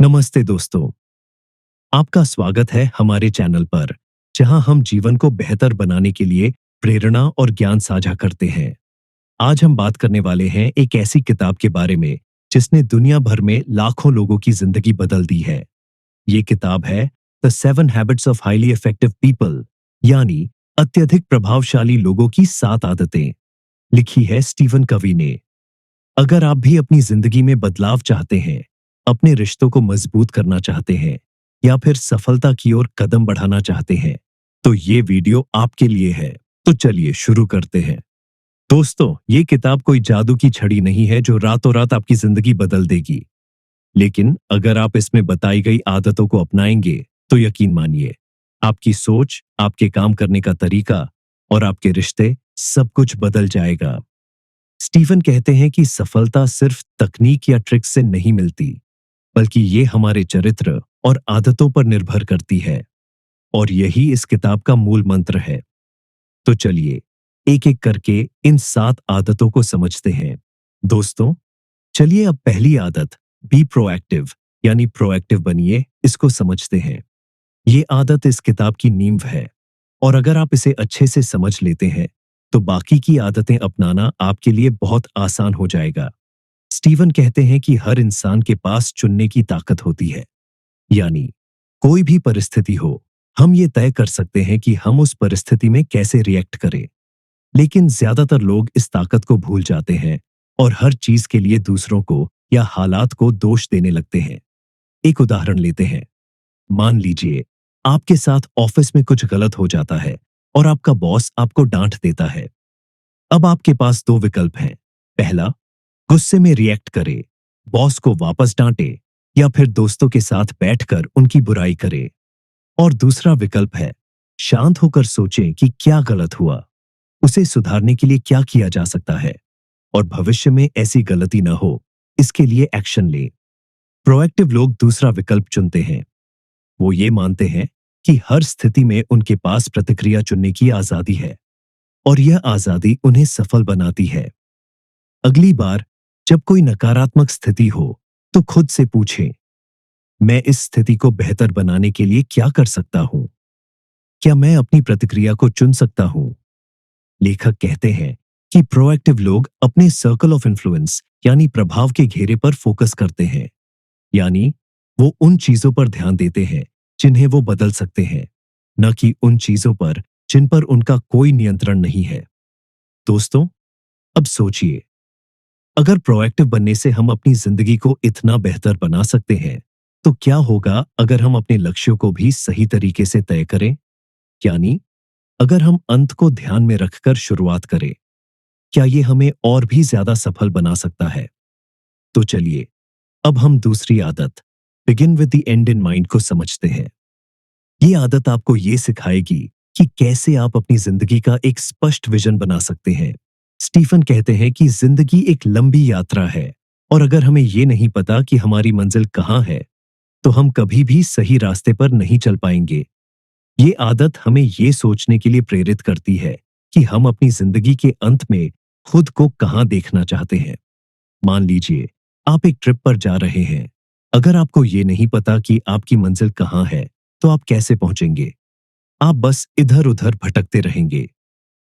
नमस्ते दोस्तों, आपका स्वागत है हमारे चैनल पर, जहां हम जीवन को बेहतर बनाने के लिए प्रेरणा और ज्ञान साझा करते हैं। आज हम बात करने वाले हैं एक ऐसी किताब के बारे में जिसने दुनिया भर में लाखों लोगों की जिंदगी बदल दी है। ये किताब है the 7 habits of highly effective people, यानी अत्यधिक प्रभावशाली लोगों की 7 आदतें। लिखी है स्टीवन कवी ने। अगर आप भी अपनी जिंदगी में बदलाव चाहते हैं, अपने रिश्तों को मजबूत करना चाहते हैं या फिर सफलता की ओर कदम बढ़ाना चाहते हैं, तो ये वीडियो आपके लिए है। तो चलिए शुरू करते हैं। दोस्तों, ये किताब कोई जादू की छड़ी नहीं है जो रातों रात आपकी जिंदगी बदल देगी। लेकिन अगर आप इसमें बताई गई आदतों को अपनाएंगे, तो यकीन मानिए, आपकी सोच, आपके काम करने का तरीका और आपके रिश्ते सब कुछ बदल जाएगा। स्टीफन कहते हैं कि सफलता सिर्फ तकनीक या ट्रिक्स से नहीं मिलती, बल्कि ये हमारे चरित्र और आदतों पर निर्भर करती है। और यही इस किताब का मूल मंत्र है। तो चलिए एक एक करके इन 7 आदतों को समझते हैं। दोस्तों, चलिए अब पहली आदत, बी प्रोएक्टिव, यानी प्रोएक्टिव बनिए, इसको समझते हैं। ये आदत इस किताब की नींव है, और अगर आप इसे अच्छे से समझ लेते हैं, तो बाकी की आदतें अपनाना आपके लिए बहुत आसान हो जाएगा। स्टीवन कहते हैं कि हर इंसान के पास चुनने की ताकत होती है, यानी कोई भी परिस्थिति हो, हम ये तय कर सकते हैं कि हम उस परिस्थिति में कैसे रिएक्ट करें। लेकिन ज्यादातर लोग इस ताकत को भूल जाते हैं और हर चीज के लिए दूसरों को या हालात को दोष देने लगते हैं। एक उदाहरण लेते हैं। मान लीजिए आपके साथ ऑफिस में कुछ गलत हो जाता है और आपका बॉस आपको डांट देता है। अब आपके पास 2 विकल्प हैं। पहला, गुस्से में रिएक्ट करे, बॉस को वापस डांटे या फिर दोस्तों के साथ बैठकर उनकी बुराई करे। और दूसरा विकल्प है, शांत होकर सोचें कि क्या गलत हुआ, उसे सुधारने के लिए क्या किया जा सकता है, और भविष्य में ऐसी गलती न हो, इसके लिए एक्शन लें। प्रोएक्टिव लोग दूसरा विकल्प चुनते हैं। वो ये मानते हैं कि हर स्थिति में उनके पास प्रतिक्रिया चुनने की आजादी है, और यह आजादी उन्हें सफल बनाती है। अगली बार जब कोई नकारात्मक स्थिति हो, तो खुद से पूछें, मैं इस स्थिति को बेहतर बनाने के लिए क्या कर सकता हूं? क्या मैं अपनी प्रतिक्रिया को चुन सकता हूं? लेखक कहते हैं कि प्रोएक्टिव लोग अपने सर्कल ऑफ इन्फ्लुएंस, यानी प्रभाव के घेरे पर फोकस करते हैं। यानी वो उन चीजों पर ध्यान देते हैं जिन्हें वो बदल सकते हैं, न कि उन चीजों पर जिन पर उनका कोई नियंत्रण नहीं है। दोस्तों, अब सोचिए, अगर प्रोएक्टिव बनने से हम अपनी जिंदगी को इतना बेहतर बना सकते हैं, तो क्या होगा अगर हम अपने लक्ष्यों को भी सही तरीके से तय करें? यानी अगर हम अंत को ध्यान में रखकर शुरुआत करें, क्या ये हमें और भी ज्यादा सफल बना सकता है? तो चलिए अब हम दूसरी आदत, begin with the and in mind, को समझते हैं। ये आदत आपको ये सिखाएगी कि कैसे आप अपनी जिंदगी का एक स्पष्ट विजन बना सकते हैं। स्टीफन कहते हैं कि जिंदगी एक लंबी यात्रा है, और अगर हमें ये नहीं पता कि हमारी मंजिल कहाँ है, तो हम कभी भी सही रास्ते पर नहीं चल पाएंगे। ये आदत हमें ये सोचने के लिए प्रेरित करती है कि हम अपनी जिंदगी के अंत में खुद को कहाँ देखना चाहते हैं। मान लीजिए आप एक ट्रिप पर जा रहे हैं। अगर आपको ये नहीं पता कि आपकी मंजिल कहाँ है, तो आप कैसे पहुंचेंगे? आप बस इधर उधर भटकते रहेंगे।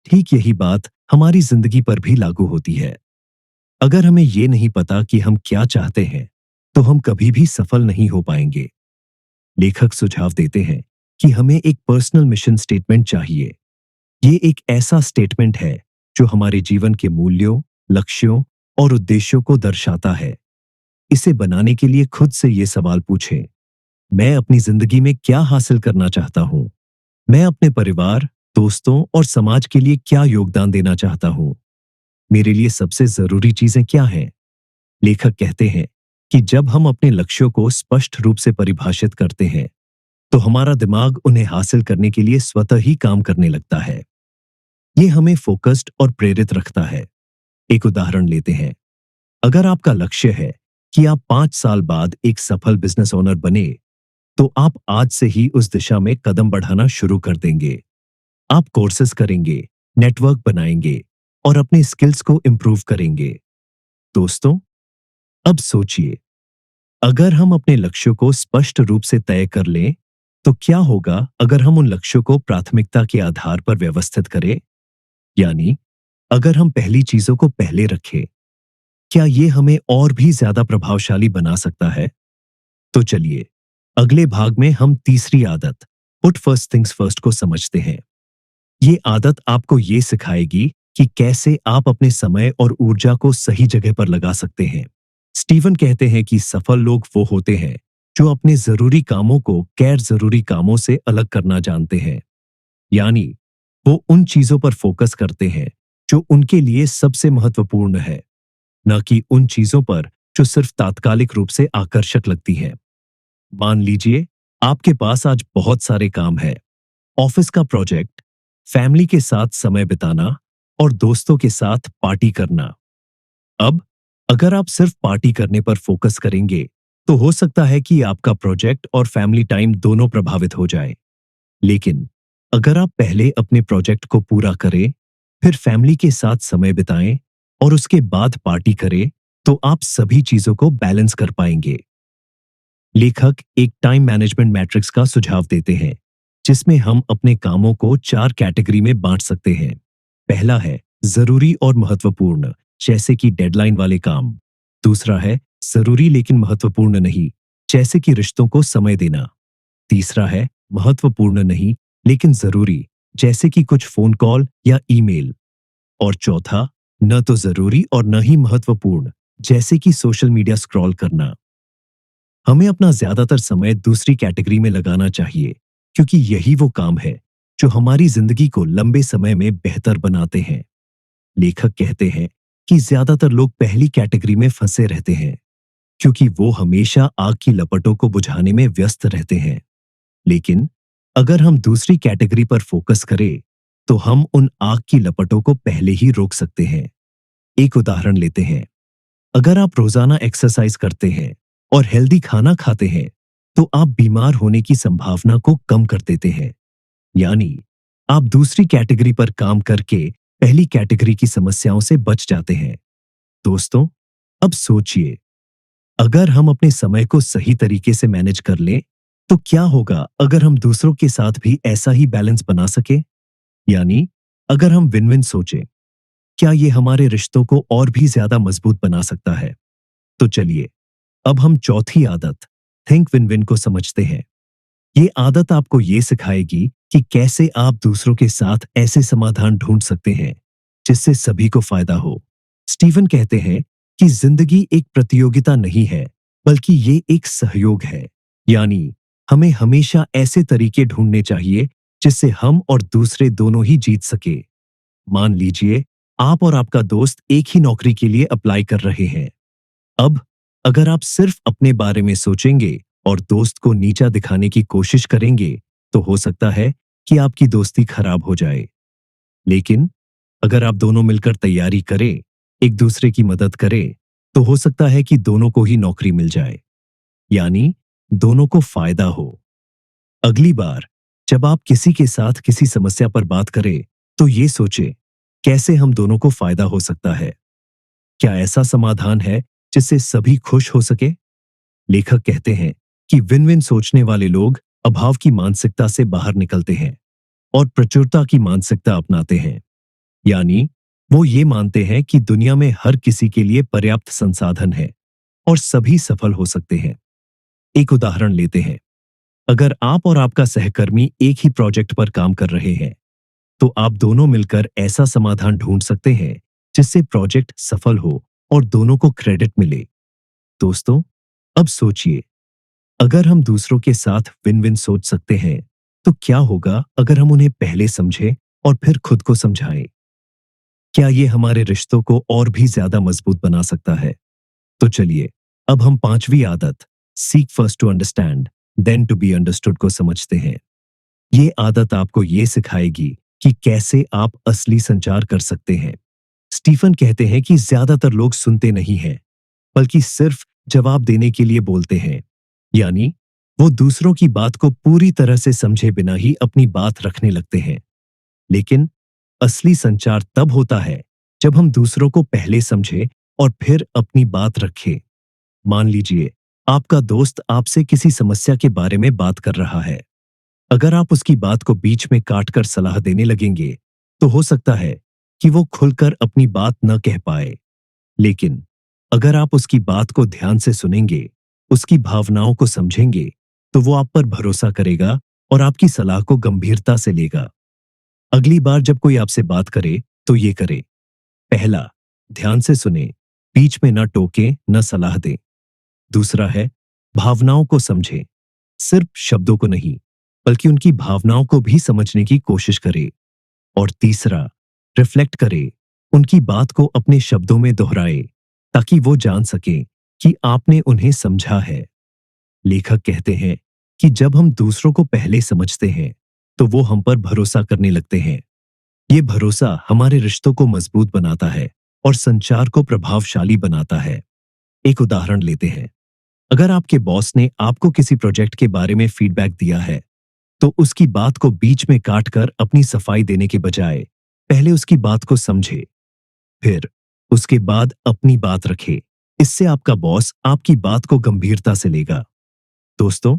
ठीक यही बात हमारी जिंदगी पर भी लागू होती है। अगर हमें ये नहीं पता कि हम क्या चाहते हैं, तो हम कभी भी सफल नहीं हो पाएंगे। लेखक सुझाव देते हैं कि हमें एक पर्सनल मिशन स्टेटमेंट चाहिए। ये एक ऐसा स्टेटमेंट है जो हमारे जीवन के मूल्यों, लक्ष्यों और उद्देश्यों को दर्शाता है। इसे बनाने के लिए खुद से ये सवाल पूछें, मैं अपनी जिंदगी में क्या हासिल करना चाहता हूं? मैं अपने परिवार, दोस्तों और समाज के लिए क्या योगदान देना चाहता हूं? मेरे लिए सबसे जरूरी चीजें क्या हैं? लेखक कहते हैं कि जब हम अपने लक्ष्यों को स्पष्ट रूप से परिभाषित करते हैं, तो हमारा दिमाग उन्हें हासिल करने के लिए स्वतः ही काम करने लगता है। ये हमें फोकस्ड और प्रेरित रखता है। एक उदाहरण लेते हैं। अगर आपका लक्ष्य है कि आप 5 साल बाद एक सफल बिजनेस ओनर बने, तो आप आज से ही उस दिशा में कदम बढ़ाना शुरू कर देंगे। आप कोर्सेज करेंगे, नेटवर्क बनाएंगे और अपने स्किल्स को इंप्रूव करेंगे। दोस्तों, अब सोचिए, अगर हम अपने लक्ष्यों को स्पष्ट रूप से तय कर लें, तो क्या होगा अगर हम उन लक्ष्यों को प्राथमिकता के आधार पर व्यवस्थित करें? यानी अगर हम पहली चीजों को पहले रखें, क्या ये हमें और भी ज्यादा प्रभावशाली बना सकता है? तो चलिए, अगले भाग में हम तीसरी आदत, पुट फर्स्ट थिंग्स फर्स्ट को समझते हैं। ये आदत आपको ये सिखाएगी कि कैसे आप अपने समय और ऊर्जा को सही जगह पर लगा सकते हैं। स्टीवन कहते हैं कि सफल लोग वो होते हैं जो अपने जरूरी कामों को गैर जरूरी कामों से अलग करना जानते हैं। यानी वो उन चीजों पर फोकस करते हैं जो उनके लिए सबसे महत्वपूर्ण है, न कि उन चीजों पर जो सिर्फ तात्कालिक रूप से आकर्षक लगती हैं। मान लीजिए आपके पास आज बहुत सारे काम हैं, ऑफिस का प्रोजेक्ट, फैमिली के साथ समय बिताना और दोस्तों के साथ पार्टी करना। अब अगर आप सिर्फ पार्टी करने पर फोकस करेंगे, तो हो सकता है कि आपका प्रोजेक्ट और फैमिली टाइम दोनों प्रभावित हो जाए। लेकिन अगर आप पहले अपने प्रोजेक्ट को पूरा करें, फिर फैमिली के साथ समय बिताएं और उसके बाद पार्टी करें, तो आप सभी चीजों को बैलेंस कर पाएंगे। लेखक एक टाइम मैनेजमेंट मैट्रिक्स का सुझाव देते हैं, जिसमें हम अपने कामों को 4 कैटेगरी में बांट सकते हैं। पहला है जरूरी और महत्वपूर्ण, जैसे कि डेडलाइन वाले काम। दूसरा है जरूरी लेकिन महत्वपूर्ण नहीं, जैसे कि रिश्तों को समय देना। तीसरा है महत्वपूर्ण नहीं लेकिन जरूरी, जैसे कि कुछ फोन कॉल या ईमेल। और चौथा, न तो जरूरी और न ही महत्वपूर्ण, जैसे कि सोशल मीडिया स्क्रॉल करना। हमें अपना ज्यादातर समय दूसरी कैटेगरी में लगाना चाहिए, क्योंकि यही वो काम है जो हमारी जिंदगी को लंबे समय में बेहतर बनाते हैं। लेखक कहते हैं कि ज्यादातर लोग पहली कैटेगरी में फंसे रहते हैं, क्योंकि वो हमेशा आग की लपटों को बुझाने में व्यस्त रहते हैं। लेकिन अगर हम दूसरी कैटेगरी पर फोकस करें, तो हम उन आग की लपटों को पहले ही रोक सकते हैं। एक उदाहरण लेते हैं। अगर आप रोजाना एक्सरसाइज करते हैं और हेल्दी खाना खाते हैं, तो आप बीमार होने की संभावना को कम कर देते हैं। यानी आप दूसरी कैटेगरी पर काम करके पहली कैटेगरी की समस्याओं से बच जाते हैं। दोस्तों, अब सोचिए, अगर हम अपने समय को सही तरीके से मैनेज कर लें, तो क्या होगा अगर हम दूसरों के साथ भी ऐसा ही बैलेंस बना सके? यानी अगर हम विन विन सोचें, क्या ये हमारे रिश्तों को और भी ज्यादा मजबूत बना सकता है? तो चलिए, अब हम चौथी आदत, थिंक विन विन को समझते हैं। ये आदत आपको ये सिखाएगी कि कैसे आप दूसरों के साथ ऐसे समाधान ढूंढ सकते हैं जिससे सभी को फायदा हो। स्टीवन कहते हैं कि जिंदगी एक प्रतियोगिता नहीं है, बल्कि ये एक सहयोग है। यानी हमें हमेशा ऐसे तरीके ढूंढने चाहिए जिससे हम और दूसरे दोनों ही जीत सके। मान लीजिए आप और आपका दोस्त एक ही नौकरी के लिए अप्लाई कर रहे हैं। अब अगर आप सिर्फ अपने बारे में सोचेंगे और दोस्त को नीचा दिखाने की कोशिश करेंगे, तो हो सकता है कि आपकी दोस्ती खराब हो जाए। लेकिन अगर आप दोनों मिलकर तैयारी करें, एक दूसरे की मदद करें, तो हो सकता है कि दोनों को ही नौकरी मिल जाए। यानी दोनों को फायदा हो। अगली बार जब आप किसी के साथ किसी समस्या पर बात करें, तो ये सोचें, कैसे हम दोनों को फायदा हो सकता है? क्या ऐसा समाधान है जिससे सभी खुश हो सके? लेखक कहते हैं कि विन विन सोचने वाले लोग अभाव की मानसिकता से बाहर निकलते हैं और प्रचुरता की मानसिकता अपनाते हैं। यानी वो ये मानते हैं कि दुनिया में हर किसी के लिए पर्याप्त संसाधन है और सभी सफल हो सकते हैं। एक उदाहरण लेते हैं। अगर आप और आपका सहकर्मी एक ही प्रोजेक्ट पर काम कर रहे हैं, तो आप दोनों मिलकर ऐसा समाधान ढूंढ सकते हैं जिससे प्रोजेक्ट सफल हो और दोनों को क्रेडिट मिले। दोस्तों, अब सोचिए, अगर हम दूसरों के साथ विन विन सोच सकते हैं, तो क्या होगा अगर हम उन्हें पहले समझें और फिर खुद को समझाएं? क्या ये हमारे रिश्तों को और भी ज्यादा मजबूत बना सकता है? तो चलिए, अब हम पांचवी आदत, seek first to understand then to be understood को समझते हैं। ये आदत आपको ये सिखाएगी कि कैसे आप असली संचार कर सकते हैं। स्टीफन कहते हैं कि ज्यादातर लोग सुनते नहीं हैं, बल्कि सिर्फ जवाब देने के लिए बोलते हैं। यानी वो दूसरों की बात को पूरी तरह से समझे बिना ही अपनी बात रखने लगते हैं। लेकिन असली संचार तब होता है जब हम दूसरों को पहले समझे और फिर अपनी बात रखें। मान लीजिए आपका दोस्त आपसे किसी समस्या के बारे में बात कर रहा है। अगर आप उसकी बात को बीच में काटकर सलाह देने लगेंगे, तो हो सकता है कि वो खुलकर अपनी बात न कह पाए। लेकिन अगर आप उसकी बात को ध्यान से सुनेंगे, उसकी भावनाओं को समझेंगे, तो वो आप पर भरोसा करेगा और आपकी सलाह को गंभीरता से लेगा। अगली बार जब कोई आपसे बात करे, तो ये करे। पहला, ध्यान से सुने, बीच में न टोके, न सलाह दे। दूसरा है, भावनाओं को समझे, सिर्फ शब्दों को नहीं, बल्कि उनकी भावनाओं को भी समझने की कोशिश करे। और तीसरा, रिफ्लेक्ट करे, उनकी बात को अपने शब्दों में दोहराए, ताकि वो जान सके कि आपने उन्हें समझा है। लेखक कहते हैं कि जब हम दूसरों को पहले समझते हैं, तो वो हम पर भरोसा करने लगते हैं। ये भरोसा हमारे रिश्तों को मजबूत बनाता है और संचार को प्रभावशाली बनाता है। एक उदाहरण लेते हैं। अगर आपके बॉस ने आपको किसी प्रोजेक्ट के बारे में फीडबैक दिया है, तो उसकी बात को बीच में काटकर अपनी सफाई देने के बजाय पहले उसकी बात को समझे, फिर उसके बाद अपनी बात रखे। इससे आपका बॉस आपकी बात को गंभीरता से लेगा। दोस्तों,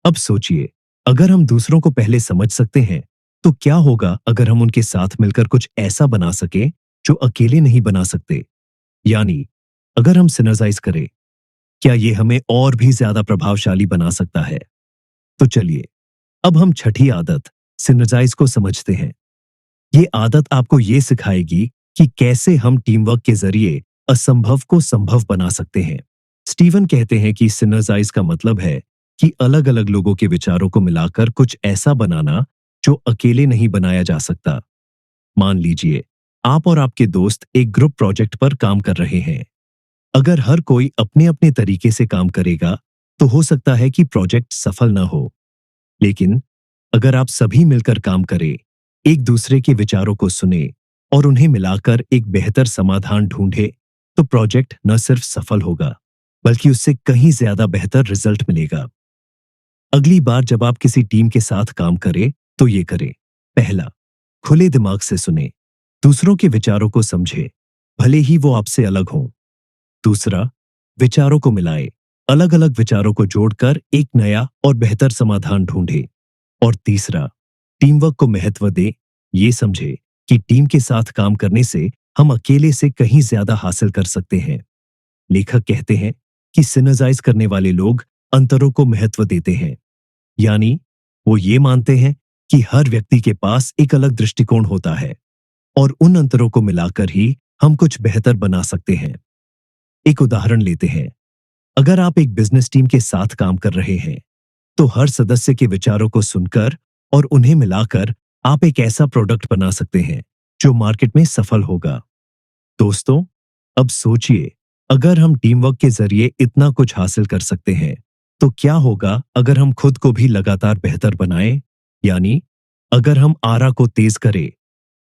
अब सोचिए, अगर हम दूसरों को पहले समझ सकते हैं, तो क्या होगा अगर हम उनके साथ मिलकर कुछ ऐसा बना सके जो अकेले नहीं बना सकते? यानी, अगर हम सिनर्जाइज करें, क्या ये हमें और भी ज्यादा प्रभावशाली बना सकता है? तो चलिए, अब हम छठी आदत, सिनर्जाइज को समझते हैं। ये आदत आपको ये सिखाएगी कि कैसे हम टीम वर्क के जरिए असंभव को संभव बना सकते हैं। स्टीवन कहते हैं कि सिनर्जाइज का मतलब है कि अलग अलग लोगों के विचारों को मिलाकर कुछ ऐसा बनाना जो अकेले नहीं बनाया जा सकता। मान लीजिए, आप और आपके दोस्त एक ग्रुप प्रोजेक्ट पर काम कर रहे हैं। अगर हर कोई अपने अपने तरीके से काम करेगा, तो हो सकता है कि प्रोजेक्ट सफल ना हो। लेकिन अगर आप सभी मिलकर काम करें, एक दूसरे के विचारों को सुने और उन्हें मिलाकर एक बेहतर समाधान ढूंढे, तो प्रोजेक्ट न सिर्फ सफल होगा, बल्कि उससे कहीं ज्यादा बेहतर रिजल्ट मिलेगा। अगली बार जब आप किसी टीम के साथ काम करें, तो ये करें। पहला, खुले दिमाग से सुने, दूसरों के विचारों को समझे, भले ही वो आपसे अलग हों। दूसरा, विचारों को मिलाए, अलग अलग विचारों को जोड़कर एक नया और बेहतर समाधान ढूंढे। और तीसरा, टीम वर्क को महत्व दे, ये समझे कि टीम के साथ काम करने से हम अकेले से कहीं ज्यादा हासिल कर सकते हैं। लेखक कहते हैं कि सिनर्जाइज करने वाले लोग अंतरों को महत्व देते हैं। यानी, वो ये मानते हैं कि हर व्यक्ति के पास एक अलग दृष्टिकोण होता है और उन अंतरों को मिलाकर ही हम कुछ बेहतर बना सकते हैं। एक उदाहरण लेते हैं। अगर आप एक बिजनेस टीम के साथ काम कर रहे हैं, तो हर सदस्य के विचारों को सुनकर और उन्हें मिलाकर आप एक ऐसा प्रोडक्ट बना सकते हैं जो मार्केट में सफल होगा। दोस्तों, अब सोचिए, अगर हम टीम वर्क के जरिए इतना कुछ हासिल कर सकते हैं, तो क्या होगा अगर हम खुद को भी लगातार बेहतर बनाएं? यानी, अगर हम आरा को तेज करें,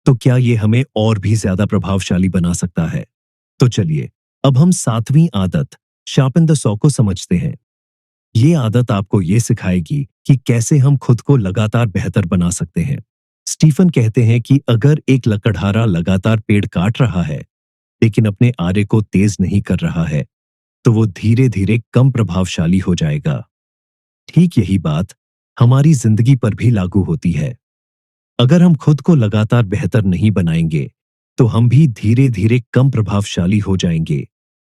तो क्या ये हमें और भी ज्यादा प्रभावशाली बना सकता है? तो चलिए, अब हम सातवीं आदत, शार्पन द सॉ को समझते हैं। ये आदत आपको ये सिखाएगी कि कैसे हम खुद को लगातार बेहतर बना सकते हैं। स्टीफन कहते हैं कि अगर एक लकड़हारा लगातार पेड़ काट रहा है, लेकिन अपने आरे को तेज नहीं कर रहा है, तो वो धीरे धीरे कम प्रभावशाली हो जाएगा। ठीक यही बात हमारी जिंदगी पर भी लागू होती है। अगर हम खुद को लगातार बेहतर नहीं बनाएंगे, तो हम भी धीरे धीरे कम प्रभावशाली हो जाएंगे।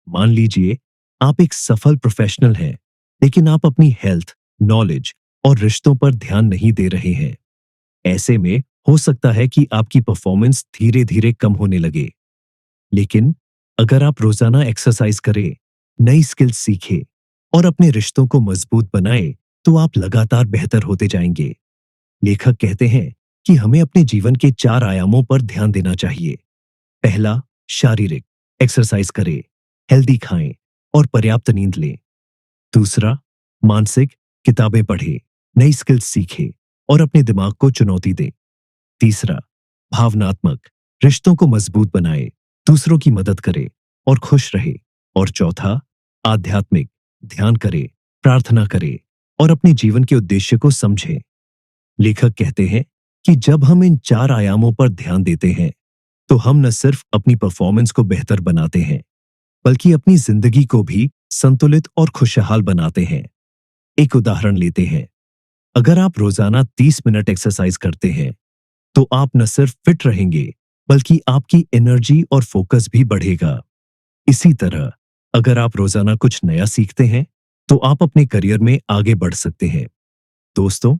मान लीजिए, आप एक सफल प्रोफेशनल हैं, लेकिन आप अपनी हेल्थ, नॉलेज और रिश्तों पर ध्यान नहीं दे रहे हैं। ऐसे में हो सकता है कि आपकी परफॉर्मेंस धीरे धीरे कम होने लगे। लेकिन अगर आप रोजाना एक्सरसाइज करें, नई स्किल्स सीखें और अपने रिश्तों को मजबूत बनाएं, तो आप लगातार बेहतर होते जाएंगे। लेखक कहते हैं कि हमें अपने जीवन के 4 आयामों पर ध्यान देना चाहिए। पहला, शारीरिक, एक्सरसाइज करें, हेल्दी खाएं और पर्याप्त नींद लें। दूसरा, मानसिक, किताबें पढ़ें, नई स्किल्स सीखें और अपने दिमाग को चुनौती दें। तीसरा, भावनात्मक, रिश्तों को मजबूत बनाए, दूसरों की मदद करे और खुश रहे। और चौथा, आध्यात्मिक, ध्यान करे, प्रार्थना करे और अपने जीवन के उद्देश्य को समझे। लेखक कहते हैं कि जब हम इन 4 आयामों पर ध्यान देते हैं, तो हम न सिर्फ अपनी परफॉर्मेंस को बेहतर बनाते हैं, बल्कि अपनी जिंदगी को भी संतुलित और खुशहाल बनाते हैं। एक उदाहरण लेते हैं। अगर आप रोजाना 30 मिनट एक्सरसाइज करते हैं, तो आप न सिर्फ फिट रहेंगे, बल्कि आपकी एनर्जी और फोकस भी बढ़ेगा। इसी तरह, अगर आप रोजाना कुछ नया सीखते हैं, तो आप अपने करियर में आगे बढ़ सकते हैं। दोस्तों,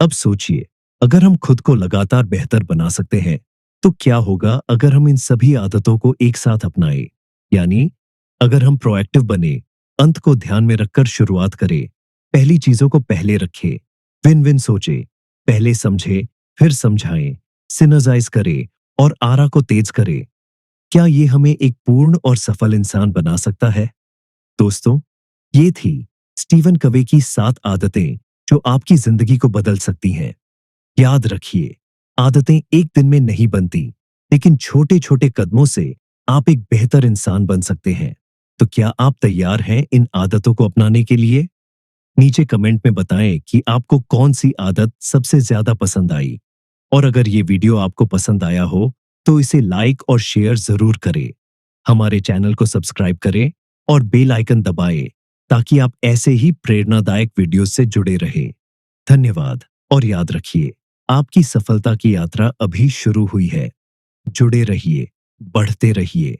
अब सोचिए, अगर हम खुद को लगातार बेहतर बना सकते हैं, तो क्या होगा अगर हम इन सभी आदतों को एक साथ अपनाएं? यानी, अगर हम प्रोएक्टिव बने, अंत को ध्यान में रखकर शुरुआत करें, पहली चीजों को पहले रखें, विन विन सोचे, पहले समझे, फिर समझाएं, सिनर्जाइज करें और आरा को तेज करें। क्या ये हमें एक पूर्ण और सफल इंसान बना सकता है? दोस्तों, ये थी स्टीवन कवे की 7 आदतें जो आपकी जिंदगी को बदल सकती हैं। याद रखिए, आदतें एक दिन में नहीं बनती, लेकिन छोटे-छोटे कदमों से आप एक बेहतर इंसान बन सकते हैं। तो क्या आप तैयार हैं इन आदतों को अपनाने के लिए? नीचे कमेंट में बताएं कि आपको कौन सी आदत सबसे ज्यादा पसंद आई। और अगर ये वीडियो आपको पसंद आया हो, तो इसे लाइक और शेयर जरूर करें। हमारे चैनल को सब्सक्राइब करें और बेल आइकन दबाएं, ताकि आप ऐसे ही प्रेरणादायक वीडियो से जुड़े रहें। धन्यवाद और याद रखिए, आपकी सफलता की यात्रा अभी शुरू हुई है। जुड़े रहिए, बढ़ते रहिए।